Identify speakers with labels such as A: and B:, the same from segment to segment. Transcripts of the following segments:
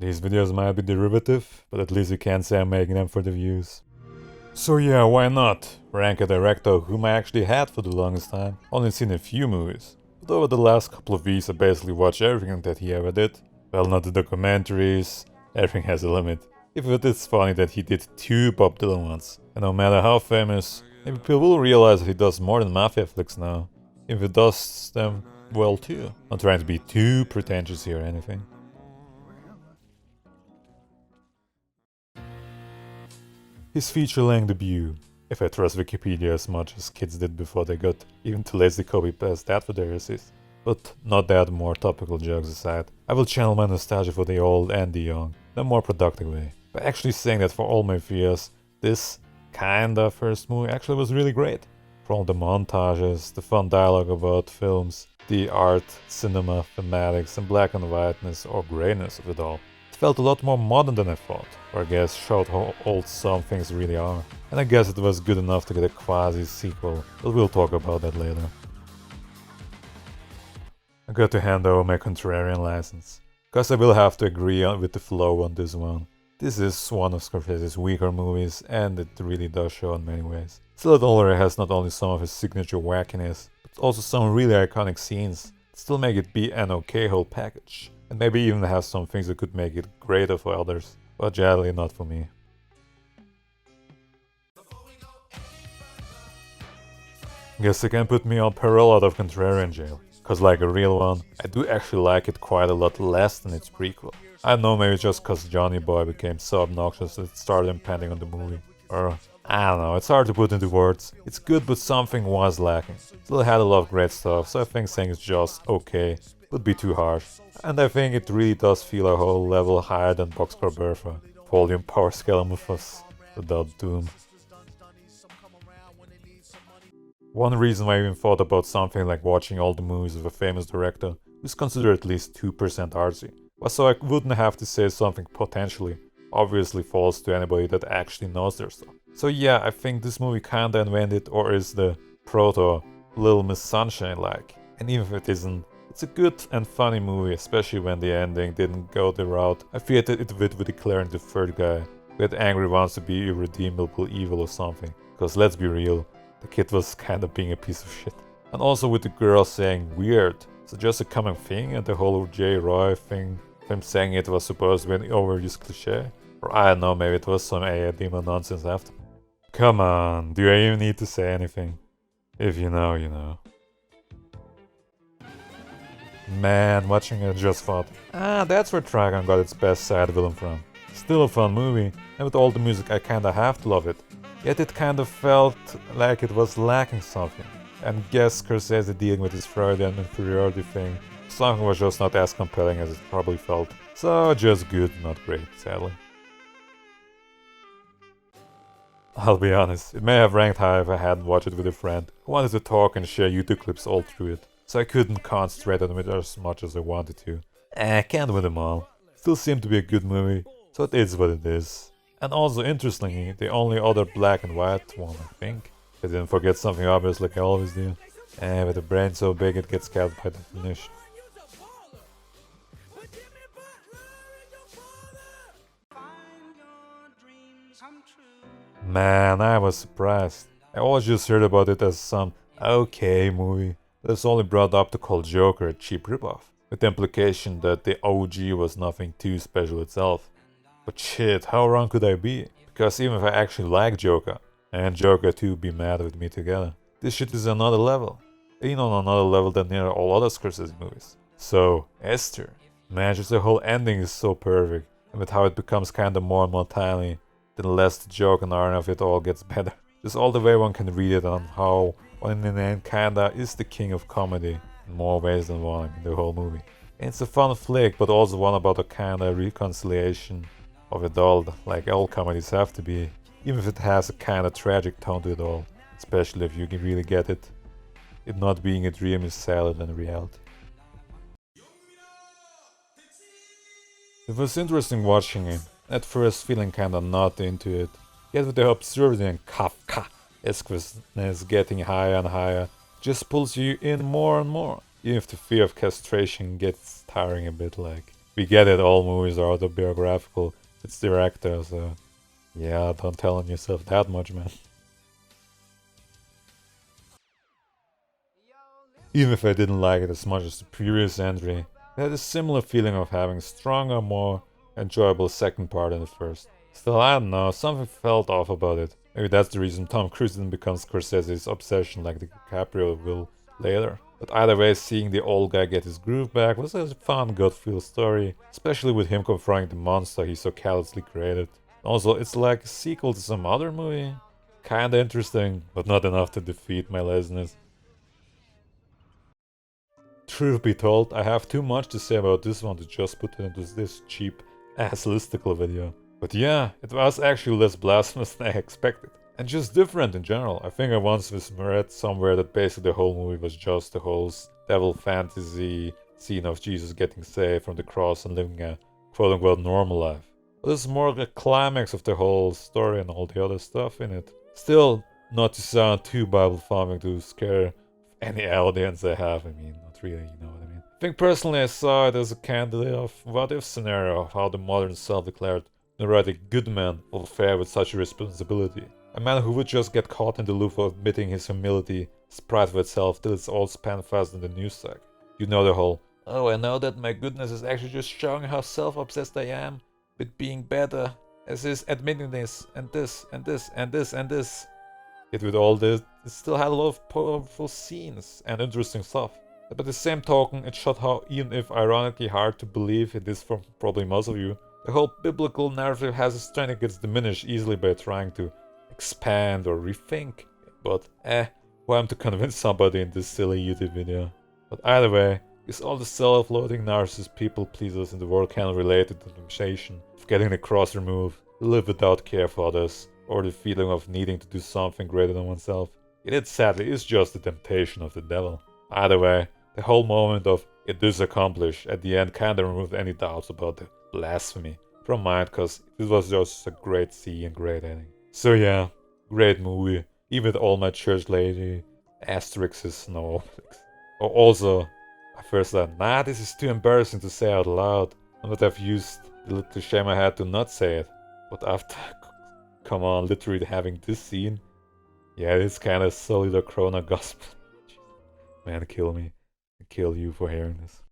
A: These videos might be derivative, but at least you can't say I'm making them for the views. So yeah, why not? Rank a director whom I actually had for the longest time. Only seen a few movies. But over the last couple of weeks I basically watched everything that he ever did. Well, not the documentaries, everything has a limit. If it is funny that he did 2 Bob Dylan ones. And no matter how famous, maybe people will realize that he does more than mafia flicks now. If he does them well too. Not trying to be too pretentious here or anything. His feature-length debut, if I trust Wikipedia as much as kids did before they got even too lazy to copy past that for their essays. But not that, more topical jokes aside, I will channel my nostalgia for the old and the young, in a more productive way. By actually saying that for all my fears, this kinda first movie actually was really great. For all the montages, the fun dialogue about films, the art, cinema, thematics, and black and whiteness or grayness of it all. It felt a lot more modern than I thought, or I guess showed how old some things really are. And I guess it was good enough to get a quasi-sequel, but we'll talk about that later. I got to hand over my contrarian license, cause I will have to agree with the flow on this one. This is one of Scorsese's weaker movies, and it really does show in many ways. Still, it already has not only some of his signature wackiness, but also some really iconic scenes that still make it be an okay whole package. And maybe even have some things that could make it greater for others, but generally not for me. Guess they can put me on parole out of contrarian jail, cause like a real one, I do actually like it quite a lot less than its prequel. I don't know, maybe just cause Johnny Boy became so obnoxious that it started impending on the movie. Or, I don't know, it's hard to put into words. It's good, but something was lacking. Still had a lot of great stuff, so I think saying it's just okay would be too harsh. And I think it really does feel a whole level higher than Boxcar Bertha, volume power scale Mufas, without Doom. One reason why I even thought about something like watching all the movies of a famous director who's considered at least 2% artsy was so I wouldn't have to say something potentially obviously false to anybody that actually knows their stuff. So yeah, I think this movie kinda invented or is the proto Little Miss Sunshine like, and even if it isn't, it's a good and funny movie, especially when the ending didn't go the route I feared it would with declaring the third guy, who had angry wants to be irredeemable evil or something. Cause let's be real, the kid was kinda being a piece of shit. And also with the girl saying weird, so just a common thing and the whole J. Roy thing, him saying it was supposed to be an overused cliche? Or I don't know, maybe it was some AI demon nonsense after. Come on, do I even need to say anything? If you know, you know. Man, watching it just thought, that's where Trigon got its best side villain from. Still a fun movie, and with all the music I kinda have to love it. Yet it kinda felt like it was lacking something. And guess Scorsese dealing with his Freudian inferiority thing, something was just not as compelling as it probably felt. So just good, not great, sadly. I'll be honest, it may have ranked high if I hadn't watched it with a friend who wanted to talk and share YouTube clips all through it. So I couldn't concentrate on it as much as I wanted to. I can't win them all. Still seemed to be a good movie, so it is what it is. And also interestingly, the only other black and white one, I think. I didn't forget something obvious like I always do. With a brain so big it gets cut by definition. Man, I was surprised. I always just heard about it as some okay movie that's only brought up to call Joker a cheap ripoff, with the implication that the OG was nothing too special itself. But shit, how wrong could I be? Because even if I actually like Joker, and Joker 2 be mad with me together, this shit is another level. Even on another level than near all other Scorsese movies. So, Esther. Man, just the whole ending is so perfect, and with how it becomes kinda more and more tiny, the less the joke and irony of it all gets better. Just all the way one can read it on how one in the end kinda is the king of comedy in more ways than one in the whole movie. And it's a fun flick, but also one about a kinda reconciliation of it all, like all comedies have to be, even if it has a kinda tragic tone to it all, especially if you can really get it. It not being a dream is sadder than reality. It was interesting watching it, at first feeling kinda not into it, yet with the absurdity and Kafka-esqueness getting higher and higher, just pulls you in more and more, even if the fear of castration gets tiring a bit like. We get it, all movies are autobiographical. It's director, so yeah, don't tell on yourself that much, man. Even if I didn't like it as much as the previous entry, it had a similar feeling of having a stronger, more enjoyable second part than the first. Still, I don't know, something felt off about it. Maybe that's the reason Tom Cruise didn't become Scorsese's obsession like DiCaprio will later. But either way, seeing the old guy get his groove back was a fun, gut-feel story, especially with him confronting the monster he so callously created. Also, it's like a sequel to some other movie. Kinda interesting, but not enough to defeat my laziness. Truth be told, I have too much to say about this one to just put it into this cheap ass listicle video. But yeah, it was actually less blasphemous than I expected. And just different in general. I think I once read somewhere that basically the whole movie was just the whole devil fantasy scene of Jesus getting saved from the cross and living a quote-unquote normal life. But this is more the climax of the whole story and all the other stuff in it. Still, not to sound too Bible-thumping to scare any audience I have, I mean, not really, you know what I mean. I think personally I saw it as a candidate of what-if scenario of how the modern self-declared neurotic good man will fare with such a responsibility. A man who would just get caught in the loop of admitting his humility, his pride for itself, till it's all span fast in the news sack. You know the whole, oh, I know that my goodness is actually just showing how self-obsessed I am with being better, as is admitting this, and this, and this, and this, and this. Yet with all this, it still had a lot of powerful scenes and interesting stuff. But by the same token, it showed how, even if ironically hard to believe it is for probably most of you, the whole biblical narrative has its strength and gets diminished easily by trying to expand or rethink. But who am to convince somebody in this silly YouTube video? But either way, is all the self-loathing narcissist people pleasers in the world can relate to the temptation of getting the cross removed, to live without care for others, or the feeling of needing to do something greater than oneself. It sadly is just the temptation of the devil. Either way, the whole moment of it is accomplished at the end kinda removed any doubts about the blasphemy from mine, cause it was just a great scene and great ending. So yeah, great movie, even with all my church lady asterisks and all. Or also, I first thought, nah, this is too embarrassing to say out loud, and that I've used the little shame I had to not say it. But after, come on, literally having this scene, yeah, it's kinda solid Corona gospel. Man, kill me. I kill you for hearing this.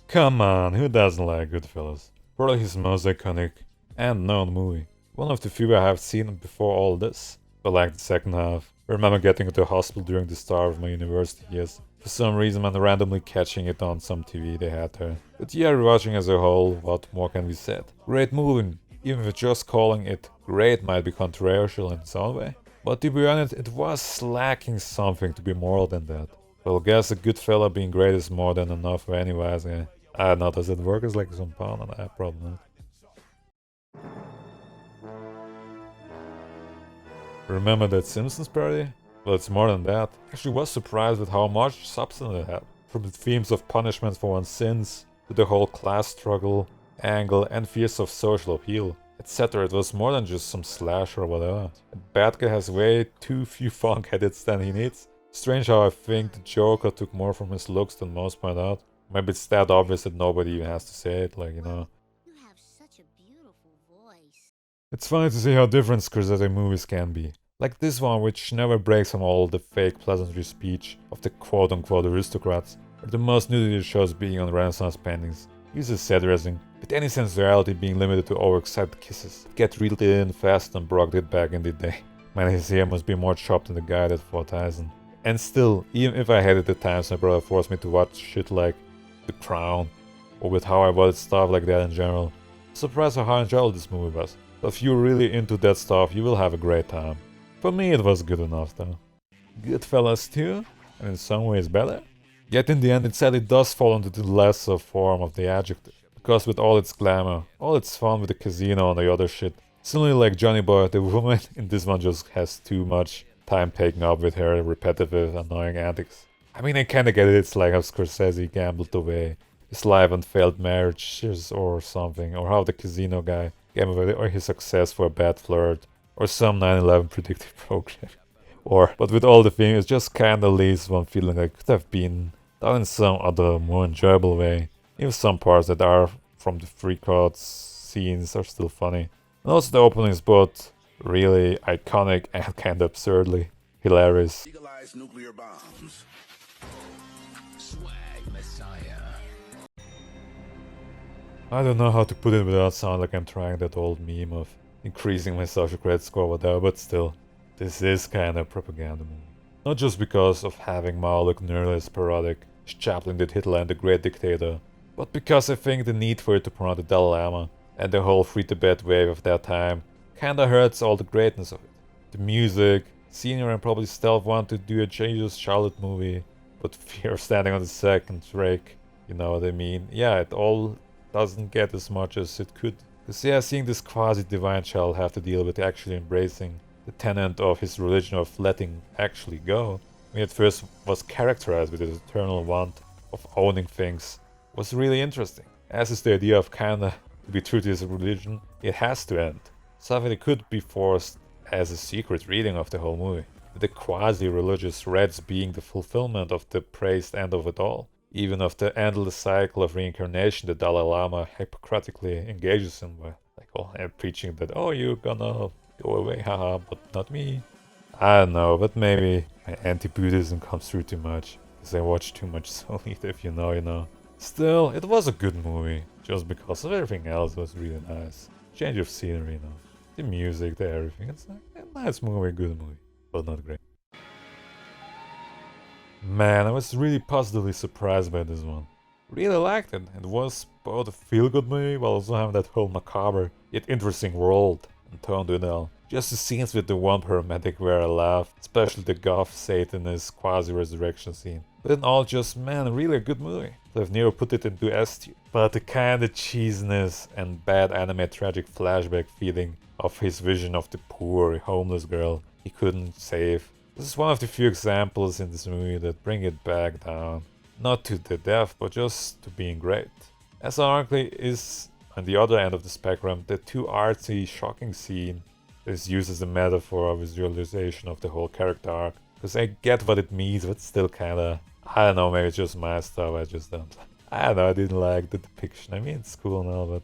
A: Come on, who doesn't like Goodfellas? Probably his most iconic and known movie. One of the few I have seen before all this. But like the second half, I remember getting into hospital during the start of my university years. For some reason and randomly catching it on some TV they had there. But yeah, rewatching as a whole, what more can be said? Great movie, even if just calling it great might be controversial in its own way. But to be honest, it was lacking something to be more than that. Well, I guess a good fella being great is more than enough for anyways. I don't know, does it work as like some pound? I probably not. Remember that Simpsons parody? Well, it's more than that. I actually was surprised with how much substance it had. From the themes of punishment for one's sins, to the whole class struggle, angle, and fears of social appeal, etc. It was more than just some slasher or whatever. The bad guy has way too few funk edits than he needs. Strange how I think the Joker took more from his looks than most point out. Maybe it's that obvious that nobody even has to say it, like, you know.
B: You have such a beautiful voice.
A: It's funny to see how different Scorsese movies can be. Like this one, which never breaks from all the fake pleasantry speech of the quote-unquote aristocrats, or the most nudity shows being on Renaissance paintings. Uses satirizing, with any sensuality being limited to overexcited kisses. Get reeled in fast and Brock did back in the day. Man, his hair must be more chopped than the guy that fought Tyson. And still, even if I hated the times my brother forced me to watch shit like The Crown, or with how I watched stuff like that in general, I'm surprised how enjoyable this movie was. But if you're really into that stuff, you will have a great time. For me it was good enough though. Goodfellas too, and in some ways better. Yet in the end it sadly does fall into the lesser form of the adjective. Because with all its glamour, all its fun with the casino and the other shit, similarly like Johnny Boy, the woman in this one just has too much time taken up with her repetitive, annoying antics. I mean, I kinda get it, it's like how Scorsese gambled away his life on failed marriages or something, or how the casino guy gambled away or his success for a bad flirt, or some 9/11 predictive program. But with all the things, it just kinda leaves one feeling like it could have been done in some other, more enjoyable way. Even some parts that are from the freak-out scenes are still funny. And also the opening is both really iconic and kind of absurdly hilarious.
C: Legalize nuclear bombs.
D: Swag Messiah.
A: I don't know how to put it without sounding like I'm trying that old meme of increasing my social credit score or whatever, but still, this is kind of propaganda movie. Not just because of having Mao look nearly as parodic as Chaplin did Hitler and the Great Dictator, but because I think the need for it to promote the Dalai Lama and the whole free Tibet wave of that time kinda hurts all the greatness of it. The music, Senior and probably Stealth want to do a Jesus Charlotte movie, but fear of standing on the second rake, you know what I mean? Yeah, it all doesn't get as much as it could. Because yeah, seeing this quasi-divine child have to deal with actually embracing the tenet of his religion of letting actually go, I mean, at first was characterized with his eternal want of owning things, was really interesting. As is the idea of kinda, to be true to his religion, it has to end. Something that could be forced as a secret reading of the whole movie. With the quasi-religious Reds being the fulfillment of the praised end of it all. Even of the endless cycle of reincarnation the Dalai Lama hypocritically engages in by preaching that, oh, you're gonna go away, haha, but not me. I don't know, but maybe my anti-Buddhism comes through too much, because I watch too much Soul Eater, if you know, you know. Still, it was a good movie, just because of everything else was really nice. Change of scenery, you know. The music, the everything, it's like a nice movie, good movie, but not great. Man, I was really positively surprised by this one. Really liked it. It was both a feel-good movie, while also having that whole macabre, yet interesting world and tone to it all. Just the scenes with the one paramedic where I laughed, especially the goth Satanist quasi-resurrection scene. But in all, just, man, really a good movie. I've never put it into S tier. But the kind of cheesiness and bad anime tragic flashback feeling of his vision of the poor, homeless girl he couldn't save. This is one of the few examples in this movie that bring it back down. Not to the death, but just to being great. As ironically is, on the other end of the spectrum, the too artsy, shocking scene is used as a metaphor or visualization of the whole character arc. Because I get what it means, but still kinda, I don't know, maybe it's just my stuff, I just don't. I don't know, I didn't like the depiction. I mean, it's cool now, but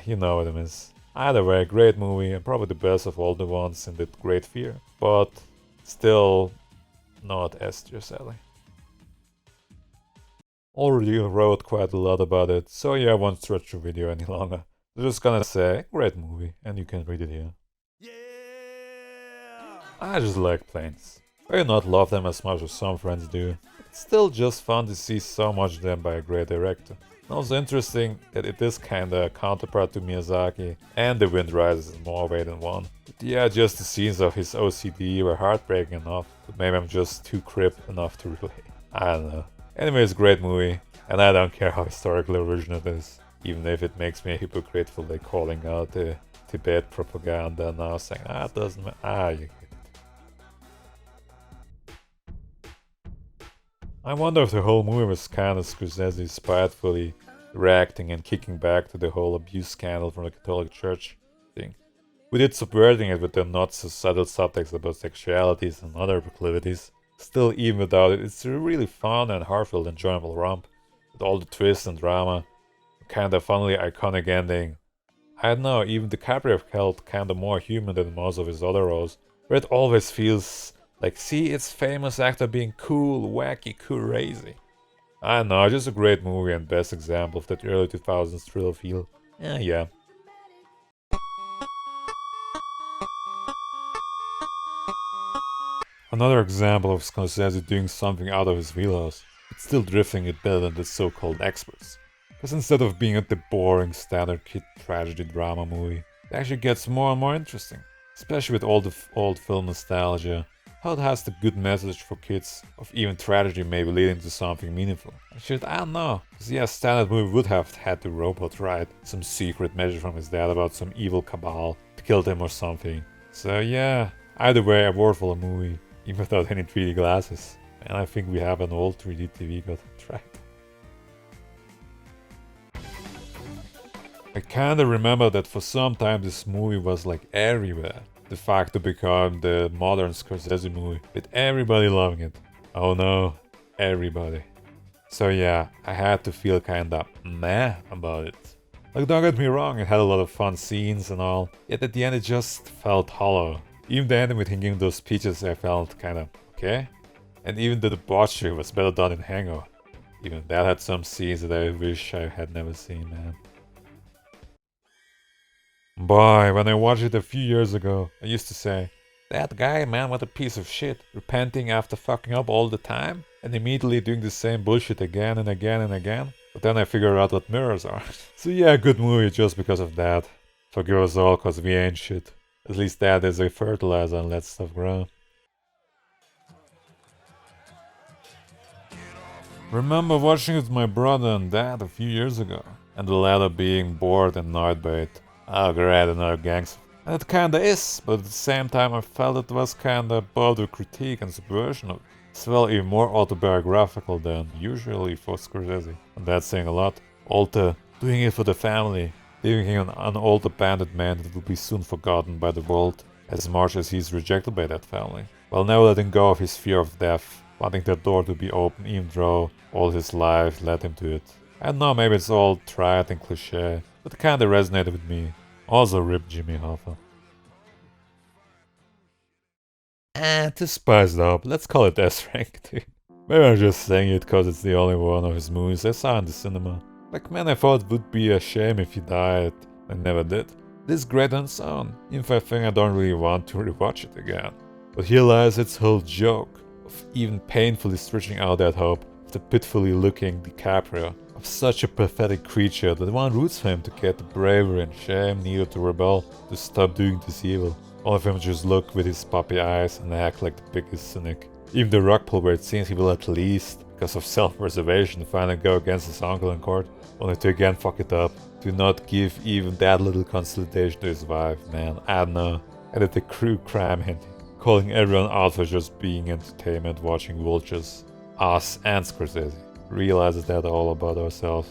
A: you know what I miss. Either way, great movie, and probably the best of all the ones in that Great Fear. But still not S tier, sadly. Already wrote quite a lot about it, so yeah, I won't stretch the video any longer. I'm just gonna say, great movie, and you can read it here.
C: Yeah!
A: I just like planes. I do not love them as much as some friends do. It's still just fun to see so much of them by a great director. And also interesting that it is kinda a counterpart to Miyazaki, and The Wind Rises in more way than one. But yeah, just the scenes of his OCD were heartbreaking enough, but maybe I'm just too crip enough to relate. I don't know. Anyway, it's a great movie, and I don't care how historically original it is, even if it makes me a hypocrite for like calling out the Tibet propaganda now, saying, it doesn't matter, you get it. I wonder if the whole movie was kind of Scorsese spitefully reacting and kicking back to the whole abuse scandal from the Catholic Church thing, with it subverting it with the not so subtle subtext about sexualities and other proclivities. Still, even without it, it's a really fun and heartfelt, enjoyable romp, with all the twists and drama, kind of funnily iconic ending. I don't know, even DiCaprio felt kinda more human than most of his other roles, where it always feels like, see, it's famous actor being cool, wacky, crazy. I don't know, just a great movie and best example of that early 2000s thriller feel. Yeah. Another example of Scorsese doing something out of his wheelhouse, but still drifting it better than the so-called experts. Because instead of being the boring standard kid tragedy drama movie, it actually gets more and more interesting. Especially with all the old film nostalgia, how it has the good message for kids of even tragedy maybe leading to something meaningful. Actually, I don't know, because yeah, a standard movie would have had the robot write some secret message from his dad about some evil cabal to kill him or something. So yeah, either way, a worthwhile movie, even without any 3D glasses. And I think we have an old 3D TV got it right. I kinda remember that for some time this movie was like everywhere. De facto become the modern Scorsese movie, with everybody loving it. Oh no, everybody. So yeah, I had to feel kinda meh about it. Like, don't get me wrong, it had a lot of fun scenes and all, yet at the end it just felt hollow. Even the ending with him giving those speeches I felt kinda okay. And even the debauchery was better done in Hangover. Even that had some scenes that I wish I had never seen, man. Boy, when I watched it a few years ago, I used to say, that guy, man, what a piece of shit. Repenting after fucking up all the time, and immediately doing the same bullshit again and again and again. But then I figured out what mirrors are. So yeah, good movie just because of that. Forgive us all cause we ain't shit. At least that is a fertilizer and lets stuff grow. Remember watching it with my brother and dad a few years ago, and the latter being bored and annoyed by it. Oh great, another gangster. And it kinda is, but at the same time I felt it was kinda both a critique and subversion of it. As well, even more autobiographical than usually for Scorsese. And that's saying a lot. Alter, doing it for the family, leaving him an old abandoned man that will be soon forgotten by the world, as much as he's rejected by that family. While now letting go of his fear of death, wanting that door to be open even though all his life led him to it. I don't know, maybe it's all trite and cliche, but it kinda resonated with me. Also rip Jimmy Hoffa. To spice it up, let's call it S-Rank too. Maybe I'm just saying it cause it's the only one of his movies I saw in the cinema. Like man, I thought it would be a shame if he died, and never did. This is great on its own, even if I think I don't really want to rewatch it again. But here lies its whole joke, of even painfully stretching out that hope of the pitifully looking DiCaprio, of such a pathetic creature that one roots for him to get the bravery and shame needed to rebel, to stop doing this evil. All of him just look with his puppy eyes and act like the biggest cynic. Even the rug pull where it seems he will at least, because of self-preservation, finally go against his uncle in court, only to again fuck it up, to not give even that little consolidation to his wife, man, I don't know. Added the crew crime hint, calling everyone out for just being entertainment watching vultures. Us and Scorsese realizes that all about ourselves.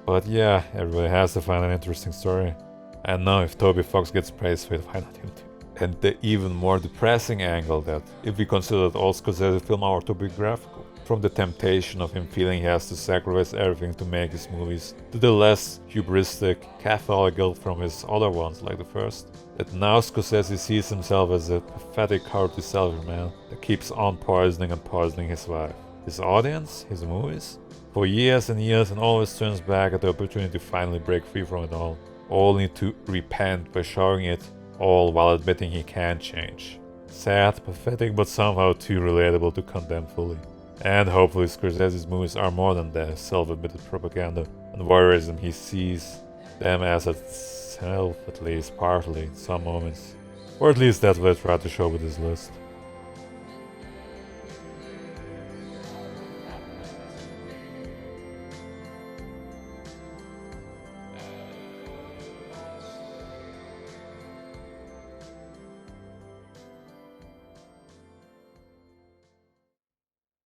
A: But yeah, everybody has to find an interesting story. And now if Toby Fox gets praised for it, why not him too? And the even more depressing angle that, if we consider that all Scorsese films are autobiographical, from the temptation of him feeling he has to sacrifice everything to make his movies, to the less hubristic, Catholic guilt from his other ones like the first, that now Scorsese sees himself as a pathetic cowardly selfish man that keeps on poisoning and poisoning his wife, his audience, his movies, for years and years, and always turns back at the opportunity to finally break free from it all, only to repent by showing it all while admitting he can't change. Sad, pathetic, but somehow too relatable to condemn fully. And hopefully Scorsese's movies are more than the self-admitted propaganda and voyeurism he sees them as itself, at least partly, in some moments. Or at least that's what I tried to show with this list.